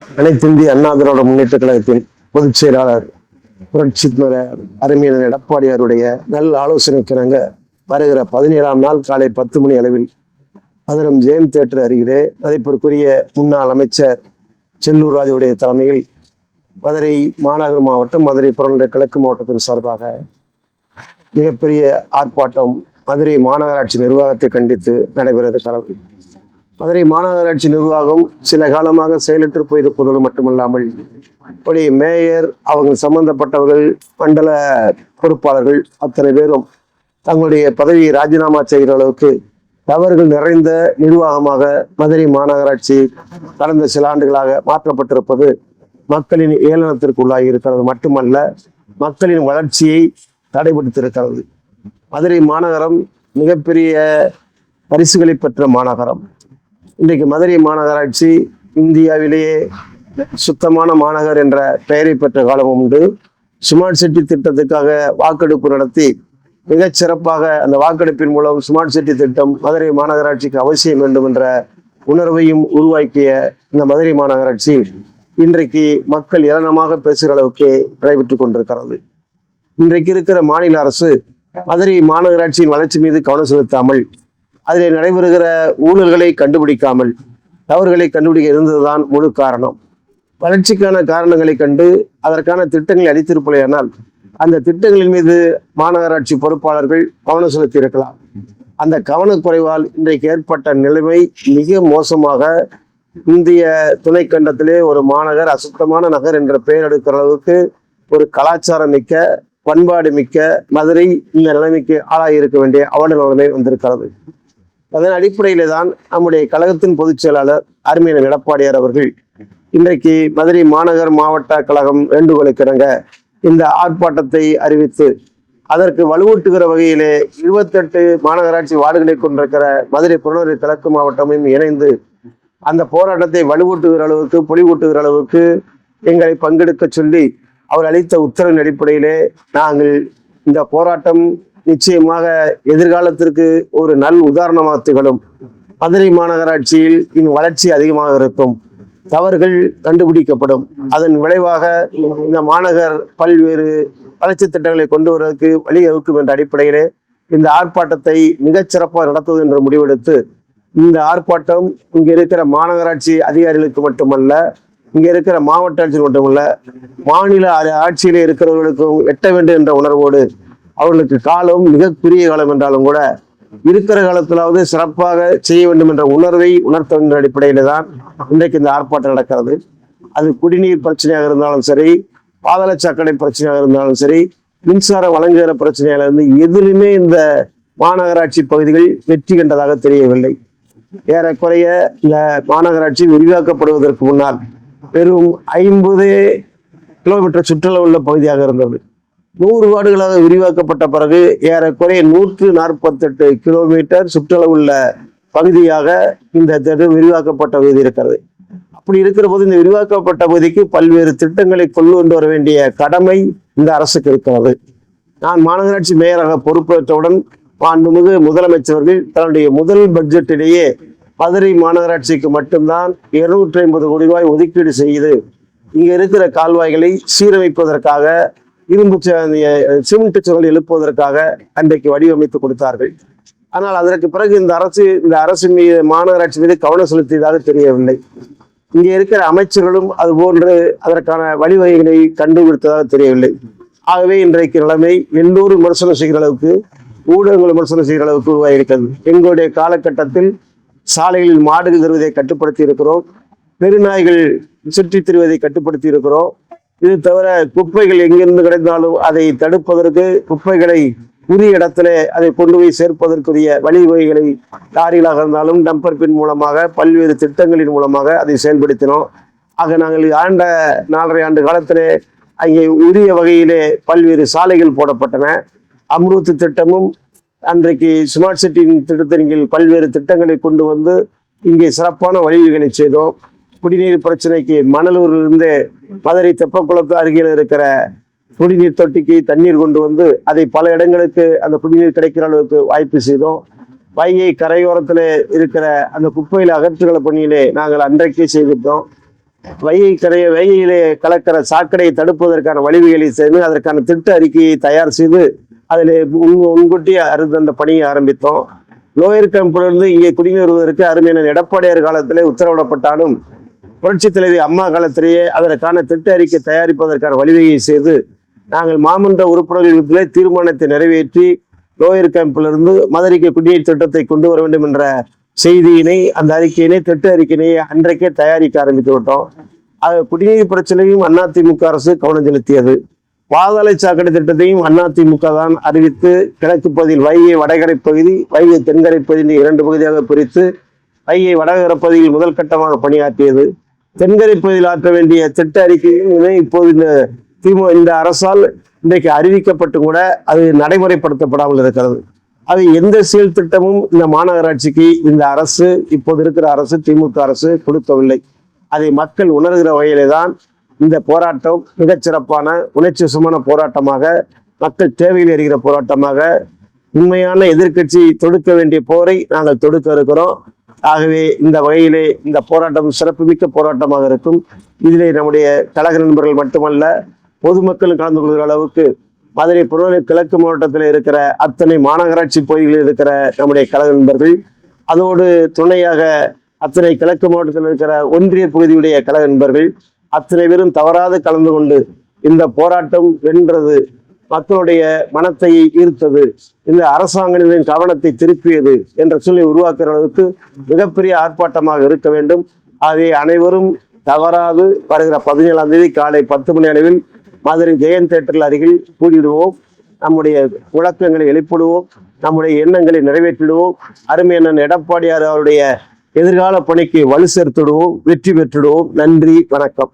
அனைத்து இந்திய அண்ணா திராவிட முன்னேற்ற கழகத்தின் பொதுச் செயலாளர் புரட்சி அறிஞர் எடப்பாடியாருடைய நல்ல ஆலோசனைக்கிணங்க வருகிற 17ஆம் நாள் காலை 10 மணி அளவில் மதுரம் ஜெயம் தியேட்டர் அருகிலே மதிப்பிற்குரிய முன்னாள் அமைச்சர் செல்லூர் ராஜுடைய தலைமையில் மதுரை மாநகர் மாவட்டம், மதுரை புறநகர் கிழக்கு மாவட்டத்தின் சார்பாக மிகப்பெரிய ஆர்ப்பாட்டம் மதுரை மாநகராட்சி நிர்வாகத்தை கண்டித்து நடைபெறுகிறது. மதுரை மாநகராட்சி நிர்வாகம் சில காலமாக செயலற்று போயிருப்பதோடு மட்டுமல்லாமல் மேயர், அவங்க சம்பந்தப்பட்டவர்கள், மண்டல பொறுப்பாளர்கள் அத்தனை பேரும் தங்களுடைய பதவியை ராஜினாமா செய்கிற அளவுக்கு தவறுகள் நிறைந்த நிர்வாகமாக மதுரை மாநகராட்சி கடந்த சில ஆண்டுகளாக மாற்றப்பட்டிருப்பது மக்களின் ஏளனத்திற்கு உள்ளாகி இருக்கிறது மட்டுமல்ல, மக்களின் வளர்ச்சியை தடைபடுத்தியிருக்கிறது. மதுரை மாநகரம் மிகப்பெரிய பரிசுகளை பெற்ற மாநகரம். இன்றைக்கு மதுரை மாநகராட்சி இந்தியாவிலேயே சுத்தமான மாநகர் என்ற பெயரை பெற்ற காலமும் உண்டு. ஸ்மார்ட் சிட்டி திட்டத்துக்காக வாக்கெடுப்பு நடத்தி மிகச் சிறப்பாக அந்த வாக்கெடுப்பின் மூலம் ஸ்மார்ட் சிட்டி திட்டம் மதுரை மாநகராட்சிக்கு அவசியம் வேண்டும் என்ற உணர்வையும் உருவாக்கிய இந்த மதுரை மாநகராட்சி இன்றைக்கு மக்கள் ஏளனமாக பேசுகிற அளவுக்கு நடைபெற்றுக் கொண்டிருக்கிறது. இன்றைக்கு இருக்கிற மாநில அரசு மதுரை மாநகராட்சியின் வளர்ச்சி மீது கவனம் செலுத்தாமல், அதில் நடைபெறுகிற ஊழல்களை கண்டுபிடிக்காமல் தவறுகளை கண்டுபிடிக்க இருந்ததுதான் முழு காரணம். வளர்ச்சிக்கான காரணங்களை கண்டு அதற்கான திட்டங்களை அளித்திருப்பதையானால் அந்த திட்டங்களின் மீது மாநகராட்சி பொறுப்பாளர்கள் கவனம் செலுத்தி இருக்கலாம். அந்த கவனக்குறைவால் இன்றைக்கு ஏற்பட்ட நிலைமை மிக மோசமாக, இந்திய துணைக்கண்டத்திலே ஒரு மாநகர், அசுத்தமான நகர் என்ற பெயர் எடுக்கிற அளவுக்கு ஒரு கலாச்சாரம் மிக்க, பண்பாடு மிக்க மதுரை இந்த நிலைமைக்கு ஆளாகி இருக்க வேண்டிய அவல நிலைமை வந்திருக்கிறது. அதன் அடிப்படையிலே தான் நம்முடைய கழகத்தின் பொதுச் செயலாளர் அறிஞர் எடப்பாடியார் அவர்கள் இன்றைக்கு மதுரை மாநகர் மாவட்ட கழகம் வேண்டுகோளுக்கிணங்க இந்த ஆர்ப்பாட்டத்தை அறிவித்து அதற்கு வலுவூட்டுகிற வகையிலே 28 மாநகராட்சி வார்டுகளை கொண்டிருக்கிற மதுரை புறநகர் கிழக்கு மாவட்டமும் இணைந்து அந்த போராட்டத்தை வலுவூட்டுகிற அளவுக்கு, பொலிவூட்டுகிற அளவுக்கு எங்களை பங்கெடுக்க சொல்லி அவர் அளித்த உத்தரவின் அடிப்படையிலே நாங்கள் இந்த போராட்டம் நிச்சயமாக எதிர்காலத்திற்கு ஒரு நல் உதாரணமாக திகழும். மதுரை மாநகராட்சியில் இன்னும் வளர்ச்சி அதிகமாக இருக்கும், தவறுகள் கண்டுபிடிக்கப்படும். அதன் விளைவாக இந்த மாநகர் பல்வேறு வளர்ச்சி திட்டங்களை கொண்டு வருவதற்கு வழிவகுக்கும் என்ற அடிப்படையிலே இந்த ஆர்ப்பாட்டத்தை மிகச்சிறப்பாக நடத்துவது என்ற முடிவெடுத்து இந்த ஆர்ப்பாட்டம் இங்க இருக்கிற மாநகராட்சி அதிகாரிகளுக்கு மட்டுமல்ல, இங்க இருக்கிற மாவட்ட ஆட்சியர் மட்டுமல்ல, மாநில ஆட்சியிலே இருக்கிறவர்களுக்கும் எட்ட வேண்டும் என்ற உணர்வோடு, அவர்களுக்கு காலம் மிக குறுகிய காலம் என்றாலும் கூட இருக்கிற காலத்திலாவது சிறப்பாக செய்ய வேண்டும் என்ற உணர்வை உணர்த்த வேண்டிய அடிப்படையில தான் இன்றைக்கு இந்த ஆர்ப்பாட்டம் நடக்கிறது. அது குடிநீர் பிரச்சனையாக இருந்தாலும் சரி, பாதாள சாக்கடை பிரச்சனையாக இருந்தாலும் சரி, மின்சாரம் வழங்குகிற பிரச்சனையாக இருந்து எதிலுமே இந்த மாநகராட்சி பகுதிகள் வெற்றி கண்டதாக தெரியவில்லை. ஏறக்குறைய இந்த மாநகராட்சி விரிவாக்கப்படுவதற்கு முன்னால் வெறும் 50 கிலோமீட்டர் சுற்றுலா உள்ள பகுதியாக இருந்தது. 100 வார்டுகளாக விரிவாக்கப்பட்ட பிறகு ஏறக்குறைய 148 கிலோமீட்டர் சுற்றுலா உள்ள பகுதியாக இந்த விரிவாக்கப்பட்ட பகுதி இருக்கிறது. அப்படி இருக்கிற போது இந்த விரிவாக்கப்பட்ட பகுதிக்கு பல்வேறு திட்டங்களை கொண்டு வர வேண்டிய கடமை இந்த அரசுக்கு இருக்கிறது. நான் மாநகராட்சி மேயராக பொறுப்பேற்றவுடன் மாண்புமிகு முதலமைச்சர்கள் தன்னுடைய முதல் பட்ஜெட்டிலேயே மதுரை மாநகராட்சிக்கு மட்டும்தான் 250 கோடி ரூபாய் ஒதுக்கீடு செய்து இங்க இருக்கிற கால்வாய்களை சீரமைப்பதற்காக, இரும்பு சிமெண்ட் சுவர்கள் எழுப்புவதற்காக அன்றைக்கு வடிவமைத்து கொடுத்தார்கள். ஆனால் அதற்கு பிறகு இந்த அரசின் மீது, மாநகராட்சி மீது கவனம் செலுத்தியதாக தெரியவில்லை. இங்கே இருக்கிற அமைச்சர்களும் அது போன்று அதற்கான வழிவகைகளை கண்டுபிடித்ததாக தெரியவில்லை. ஆகவே இன்றைக்கு நிலைமை எல்லோரும் விமர்சனம் செய்கிற அளவுக்கு, ஊடகங்கள் விமர்சனம் செய்கிற அளவுக்கு உருவாகியிருக்கிறது. எங்களுடைய காலகட்டத்தில் சாலைகளில் மாடுகள் தருவதை கட்டுப்படுத்தி இருக்கிறோம், பெருநாய்கள் சுற்றித் திரிவதை கட்டுப்படுத்தி இருக்கிறோம். இது தவிர குப்பைகள் எங்கிருந்து கிடைத்தாலும் அதை தடுப்பதற்கு, குப்பைகளை உரிய இடத்துல அதை கொண்டு போய் சேர்ப்பதற்குரிய வழிவகைகளை லாரிகளாக இருந்தாலும் டம்பர் பின் மூலமாக பல்வேறு திட்டங்களின் மூலமாக அதை செயல்படுத்தினோம். ஆக நாங்கள் 4.5 ஆண்டு காலத்திலே அங்கே உரிய வகையிலே பல்வேறு சாலைகள் போடப்பட்டன. அம்ருத் திட்டமும் அன்றைக்கு ஸ்மார்ட் சிட்டியின் திட்டத்தின் கீழ் பல்வேறு திட்டங்களை கொண்டு வந்து இங்கே சிறப்பான வழிவகைகளை செய்தோம். குடிநீர் பிரச்சனைக்கு மணலூரிலிருந்து மதுரை தெப்பக்குளத்து அருகில் இருக்கிற குடிநீர் தொட்டிக்கு தண்ணீர் கொண்டு வந்து அதை பல இடங்களுக்கு அந்த குடிநீர் கிடைக்கிற அளவுக்கு வாய்ப்பு செய்தோம். வைகை கரையோரத்தில் இருக்கிற அந்த குப்பையில அகற்றுகிற பணியிலே நாங்கள் அன்றைக்கே செய்திருந்தோம். வைகையிலே கலக்கிற சாக்கடையை தடுப்பதற்கான வழிவகைகளை செய்து அதற்கான திட்ட அறிக்கையை தயார் செய்து அதில் முன்கூட்டி அந்த பணியை ஆரம்பித்தோம். லோயர் கேம்பிலிருந்து இங்கே குடிநீர் வருவதற்கு அருமையான எடப்பாடியார் காலத்திலே உத்தரவிடப்பட்டாலும் புரட்சி தலைவி அம்மா காலத்திலேயே அதற்கான திட்ட அறிக்கை தயாரிப்பதற்கான வழிவகையை செய்து நாங்கள் மாமன்ற உறுப்பினர்களுக்குள்ளே தீர்மானத்தை நிறைவேற்றி லோயர் கேம்பிலிருந்து மதுரைக்கு குடிநீர் திட்டத்தை கொண்டு வர வேண்டும் என்ற செய்தியினை, அந்த அறிக்கையினை, திட்ட அறிக்கையினை அன்றைக்கே தயாரிக்க ஆரம்பித்து விட்டோம். அது குடிநீர் பிரச்சனையும் அதிமுக அரசு கவனம் செலுத்தியது. பாதாள சாக்கடை திட்டத்தையும் அதிமுக தான் அறிவித்து கிழக்கு பகுதியில் வைகை வடகரை பகுதி, வைகை தென்கரை பகுதி 2 பகுதியாக பிரித்து வைகை வடகரை பகுதியில் முதல் கட்டமாக பணியாற்றியது. தென்கரை பகுதியில் ஆற்ற வேண்டிய திட்ட அறிக்கையும் இப்போது இந்த அரசால் இன்றைக்கு அறிவிக்கப்பட்டு கூட அது நடைமுறைப்படுத்தப்படாமல் இருக்கிறது. அது எந்த செயல் திட்டமும் இந்த மாநகராட்சிக்கு இந்த அரசு, இப்போது இருக்கிற அரசு, திமுக அரசு கொடுக்கவில்லை. அதை மக்கள் உணர்கிற வகையிலே தான் இந்த போராட்டம் மிகச்சிறப்பான உணர்ச்சிவசமான போராட்டமாக, மக்கள் தேவையில் எறிகிற போராட்டமாக, உண்மையான எதிர்க்கட்சி தொடுக்க வேண்டிய போரை நாங்கள் தொடுக்க இருக்கிறோம். ஆகவே இந்த வகையிலே இந்த போராட்டம் சிறப்புமிக்க போராட்டமாக இருக்கும். இதிலே நம்முடைய கழக நண்பர்கள் மட்டுமல்ல, பொதுமக்கள் கலந்து கொள்கிற அளவுக்கு மதுரை புறநகர் கிழக்கு மாவட்டத்தில் இருக்கிற அத்தனை மாநகராட்சி பகுதிகளில் இருக்கிற நம்முடைய கழக நண்பர்கள், அதோடு துணையாக அத்தனை கிழக்கு மாவட்டத்தில் இருக்கிற ஒன்றிய பகுதியுடைய கழக நண்பர்கள் அத்தனை பேரும் தவறாது கலந்து கொண்டு இந்த போராட்டம் வென்றது, மக்களுடைய மனத்தை ஈர்த்தது, இந்த அரசாங்கத்தின் கவனத்தை திருப்பியது என்ற சொல்லி உருவாக்குற அளவுக்கு மிகப்பெரிய ஆர்ப்பாட்டமாக இருக்க வேண்டும். ஆகவே அனைவரும் தவறாது வருகிற 17ஆம் தேதி காலை 10 மணி அளவில் மதுரை ஜெயன் தியேட்டர் அருகில் கூடிடுவோம். நம்முடைய முழக்கங்களை எழுப்பிடுவோம், நம்முடைய எண்ணங்களை நிறைவேற்றிடுவோம். அருமையான எடப்பாடியார் அவருடைய எதிர்கால பணிக்கு வலு சேர்த்துடுவோம், வெற்றி பெற்றுடுவோம். நன்றி, வணக்கம்.